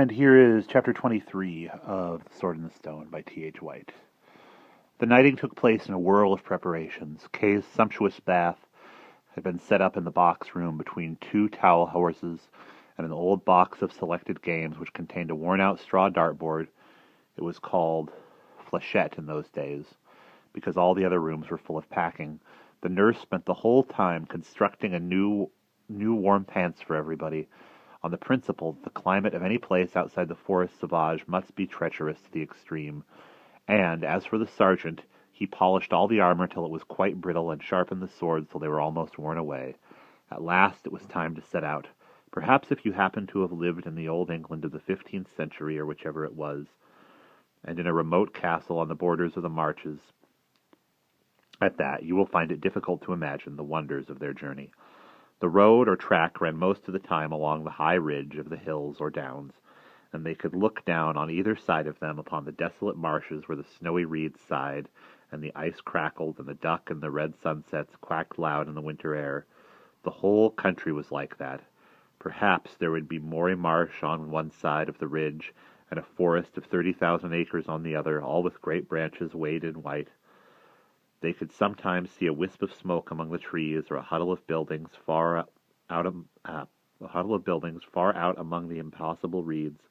And here is chapter 23 of The Sword in the Stone by T.H. White. The knighting took place in a whirl of preparations. Kay's sumptuous bath had been set up in the box room between two towel horses and an old box of selected games which contained a worn-out straw dartboard. It was called Flechette in those days, because all the other rooms were full of packing. The nurse spent the whole time constructing a new warm pants for everybody, on the principle that the climate of any place outside the forest sauvage must be treacherous to the extreme. And, as for the sergeant, he polished all the armor till it was quite brittle and sharpened the swords till they were almost worn away. At last it was time to set out. Perhaps if you happen to have lived in the old England of the 15th century, or whichever it was, and in a remote castle on the borders of the marches, at that, you will find it difficult to imagine the wonders of their journey. The road or track ran most of the time along the high ridge of the hills or downs, and they could look down on either side of them upon the desolate marshes where the snowy reeds sighed, and the ice crackled, and the duck and the red sunsets quacked loud in the winter air. The whole country was like that. Perhaps there would be Moray Marsh on one side of the ridge, and a forest of 30,000 acres on the other, all with great branches weighted in white. They could sometimes see a wisp of smoke among the trees, or a huddle of buildings far out among the impossible reeds.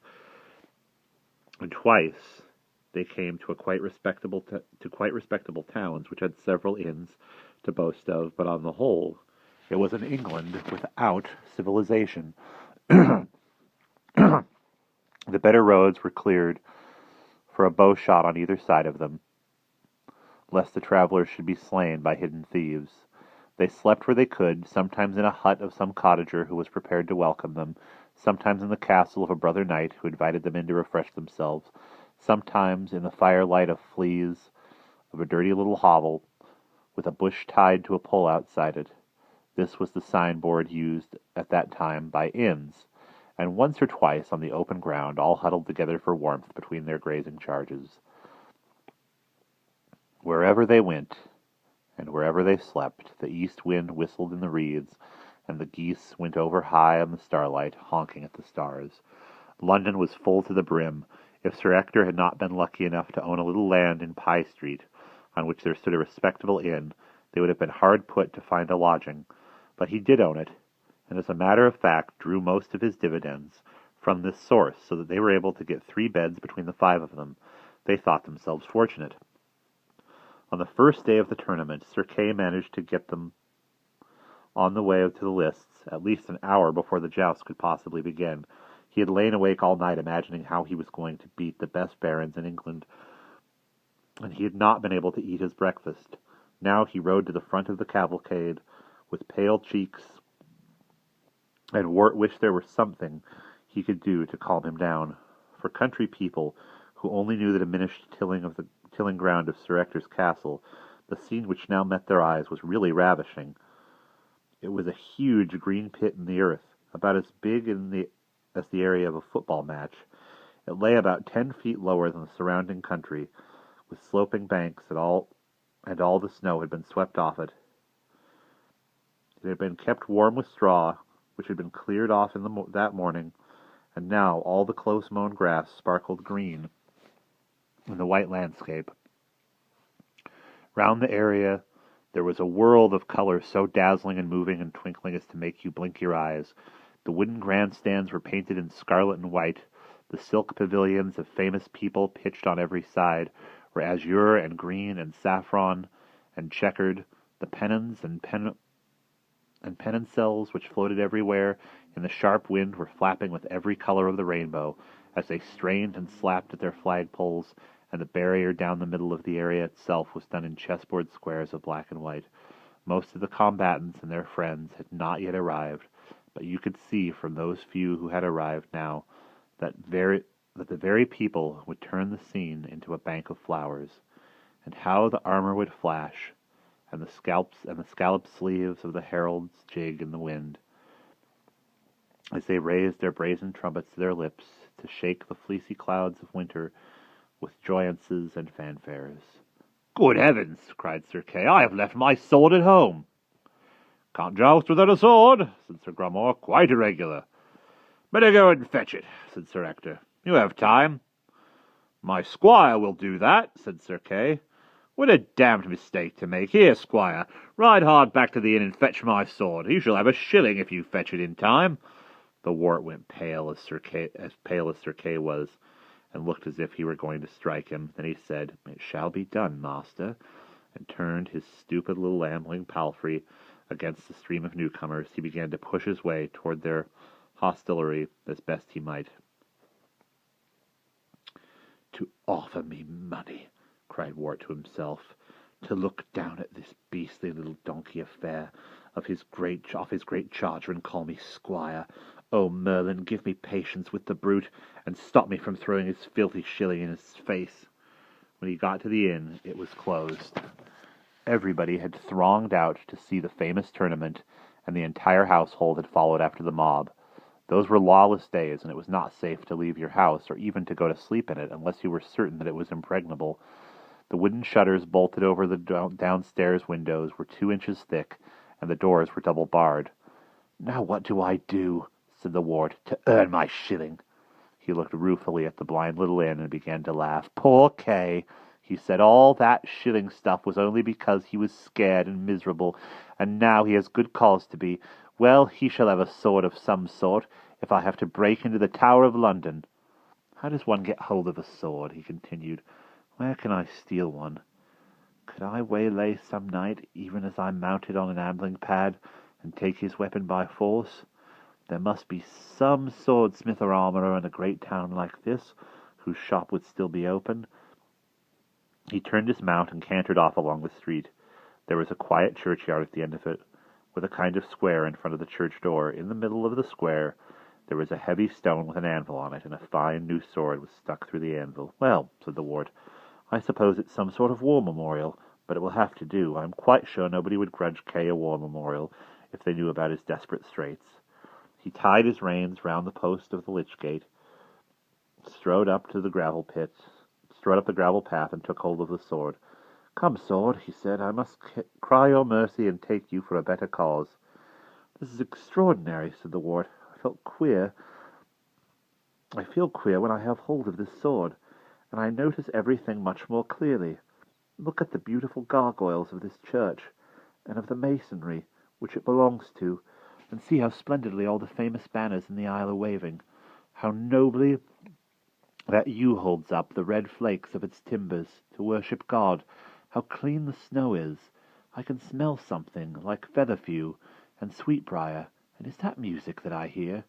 And twice they came to quite respectable towns, which had several inns to boast of. But on the whole, it was an England without civilization. The better roads were cleared for a bow shot on either side of them, lest the travelers should be slain by hidden thieves. They slept where they could, sometimes in a hut of some cottager who was prepared to welcome them, sometimes in the castle of a brother knight who invited them in to refresh themselves, sometimes in the firelight of fleas of a dirty little hovel, with a bush tied to a pole outside it. This was the signboard used at that time by inns, and once or twice on the open ground, all huddled together for warmth between their grazing charges. Wherever they went, and wherever they slept, the east wind whistled in the reeds, and the geese went over high on the starlight, honking at the stars. London was full to the brim. If Sir Ector had not been lucky enough to own a little land in Pye Street, on which there stood a respectable inn, they would have been hard put to find a lodging. But he did own it, and as a matter of fact drew most of his dividends from this source, so that they were able to get 3 beds between the 5 of them. They thought themselves fortunate. On the first day of the tournament, Sir Kay managed to get them on the way to the lists at least an hour before the joust could possibly begin. He had lain awake all night imagining how he was going to beat the best barons in England, and he had not been able to eat his breakfast. Now he rode to the front of the cavalcade with pale cheeks and wished there were something he could do to calm him down. For country people who only knew the diminished tilling ground of Sir Ector's castle, the scene which now met their eyes was really ravishing. It was a huge green pit in the earth, about as big as the area of a football match. It lay about 10 feet lower than the surrounding country, with sloping banks, and all the snow had been swept off it. It had been kept warm with straw, which had been cleared off that morning, and now all the close-mown grass sparkled green in the white landscape. Round the area there was a world of color so dazzling and moving and twinkling as to make you blink your eyes. The wooden grandstands were painted in scarlet and white. The silk pavilions of famous people pitched on every side were azure and green and saffron and checkered. The pennons and pennoncelles which floated everywhere in the sharp wind were flapping with every color of the rainbow as they strained and slapped at their flagpoles, and the barrier down the middle of the area itself was done in chessboard squares of black and white. Most of the combatants and their friends had not yet arrived, but you could see from those few who had arrived now that the very people would turn the scene into a bank of flowers. And how the armor would flash, and the scalloped sleeves of the heralds jig in the wind, as they raised their brazen trumpets to their lips to shake the fleecy clouds of winter with joyances and fanfares. "Good heavens!" cried Sir Kay, "I have left my sword at home." "Can't joust without a sword," said Sir Grummore. "Quite irregular." "Better go and fetch it," said Sir Ector. "You have time." "My squire will do that," said Sir Kay. "What a damned mistake to make! Here, squire, ride hard back to the inn and fetch my sword. You shall have a shilling if you fetch it in time." The wart went pale as pale as Sir Kay was, and looked as if he were going to strike him. Then he said, "It shall be done, master," and turned his stupid little ambling palfrey against the stream of newcomers. He began to push his way toward their hostelry as best he might. "To offer me money," cried Wart to himself, "to look down at this beastly little donkey affair of his great charger and call me squire. Oh, Merlin, give me patience with the brute, and stop me from throwing his filthy shilling in his face." When he got to the inn, it was closed. Everybody had thronged out to see the famous tournament, and the entire household had followed after the mob. Those were lawless days, and it was not safe to leave your house, or even to go to sleep in it, unless you were certain that it was impregnable. The wooden shutters bolted over the downstairs windows were 2 inches thick, and the doors were double barred. "Now what do I do," said the wart, "to earn my shilling?" He looked ruefully at the blind little inn and began to laugh. "Poor Kay," he said, "all that shilling stuff was only because he was scared and miserable, and now he has good cause to be. Well, he shall have a sword of some sort, if I have to break into the Tower of London. How does one get hold of a sword?" he continued. "Where can I steal one? Could I waylay some knight, even as I mounted on an ambling pad, and take his weapon by force? There must be some swordsmith or armourer in a great town like this, whose shop would still be open." He turned his mount and cantered off along the street. There was a quiet churchyard at the end of it, with a kind of square in front of the church door. In the middle of the square there was a heavy stone with an anvil on it, and a fine new sword was stuck through the anvil. "Well," said the wart, "I suppose it's some sort of war memorial, but it will have to do. I'm quite sure nobody would grudge Kay a war memorial if they knew about his desperate straits." He tied his reins round the post of the lich gate, strode up the gravel path, and took hold of the sword. "Come, sword," he said, "I must cry your mercy and take you for a better cause." "This is extraordinary," said the wart. I feel queer when I have hold of this sword, and I notice everything much more clearly. Look at the beautiful gargoyles of this church, and of the masonry which it belongs to, and see how splendidly all the famous banners in the aisle are waving. How nobly that yew holds up the red flakes of its timbers to worship God. How clean the snow is. I can smell something like featherfew and sweetbriar, and is that music that I hear?"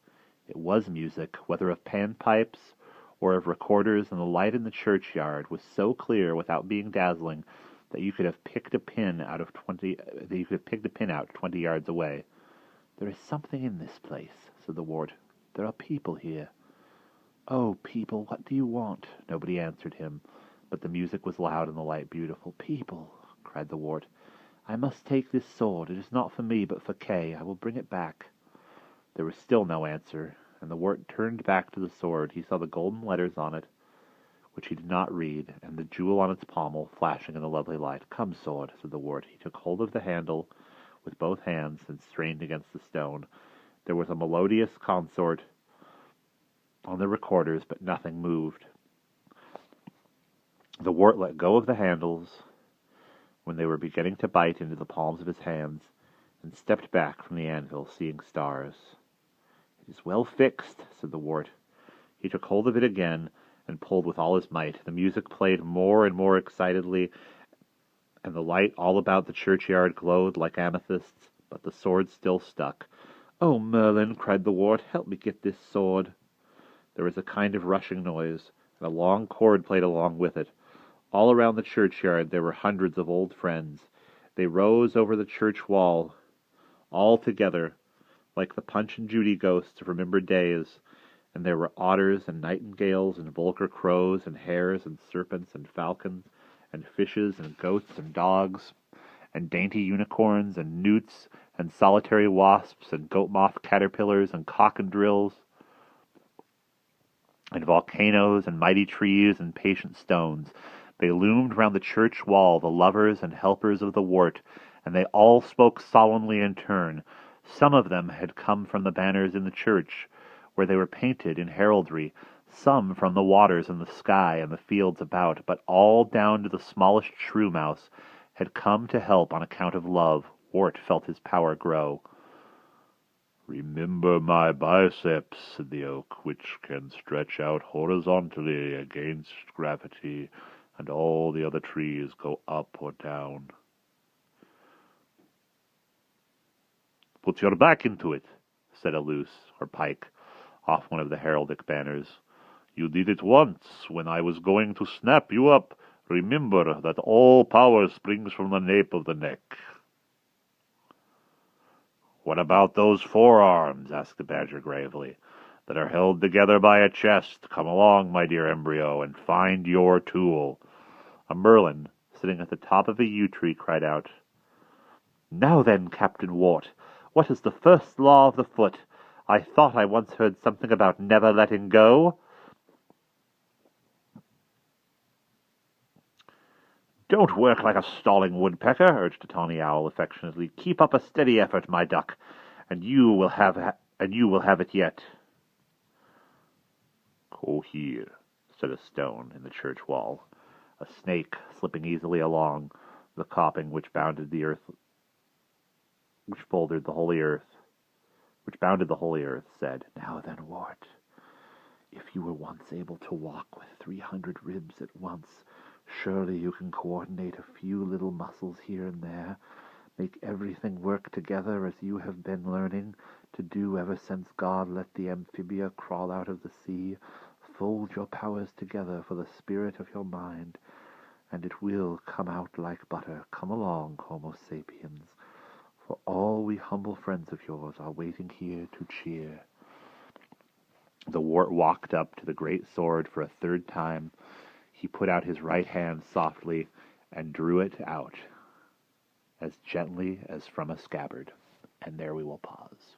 It was music, whether of panpipes or of recorders, and the light in the churchyard was so clear without being dazzling that you could have picked a pin out 20 yards away. "There is something in this place," said the wart. "There are people here." "Oh, people, what do you want?" Nobody answered him, but the music was loud and the light beautiful. "People," cried the wart, "I must take this sword. It is not for me, but for Kay. I will bring it back." There was still no answer, and the wart turned back to the sword. He saw the golden letters on it, which he did not read, and the jewel on its pommel, flashing in the lovely light. "Come, sword," said the wart. He took hold of the handle with both hands and strained against the stone. There was a melodious consort on the recorders, but nothing moved. The wart let go of the handles when they were beginning to bite into the palms of his hands, and stepped back from the anvil, seeing stars. "It is well fixed," said the wart. He took hold of it again, and pulled with all his might. The music played more and more excitedly, and the light all about the churchyard glowed like amethysts, but the sword still stuck. "Oh, Merlin," cried the wart, "help me get this sword." There was a kind of rushing noise, and a long cord played along with it. All around the churchyard there were hundreds of old friends. They rose over the church wall, all together, like the Punch and Judy ghosts of remembered days, and there were otters and nightingales and vulgar crows and hares and serpents and falcons and fishes and goats and dogs and dainty unicorns and newts and solitary wasps and goat-moth caterpillars and cock-and-drills and volcanoes and mighty trees and patient stones. They loomed round the church wall, the lovers and helpers of the wart, and they all spoke solemnly in turn. Some of them had come from the banners in the church, where they were painted in heraldry, some from the waters and the sky and the fields about, but all down to the smallest shrew mouse had come to help on account of love. Wart felt his power grow. "Remember my biceps," said the oak, "which can stretch out horizontally against gravity, and all the other trees go up or down." "Put your back into it," said a loose, or pike, off one of the heraldic banners. "You did it once, when I was going to snap you up. Remember that all power springs from the nape of the neck." "What about those forearms," asked the badger gravely, "that are held together by a chest? Come along, my dear embryo, and find your tool." A merlin, sitting at the top of a yew tree, cried out, "Now then, Captain Wart, what is the first law of the foot? I thought I once heard something about never letting go." "Don't work like a stalling woodpecker," urged a tawny owl affectionately. "Keep up a steady effort, my duck, and you will have it yet." "Go here," said a stone in the church wall. A snake, slipping easily along the coping which bounded the holy earth, said, "Now then, Wart, if you were once able to walk with 300 ribs at once, surely you can coordinate a few little muscles here and there, make everything work together as you have been learning to do ever since God let the amphibia crawl out of the sea. Fold your powers together for the spirit of your mind, and it will come out like butter. Come along, Homo sapiens, for all we humble friends of yours are waiting here to cheer." The wart walked up to the great sword for a third time. He put out his right hand softly and drew it out as gently as from a scabbard. And there we will pause.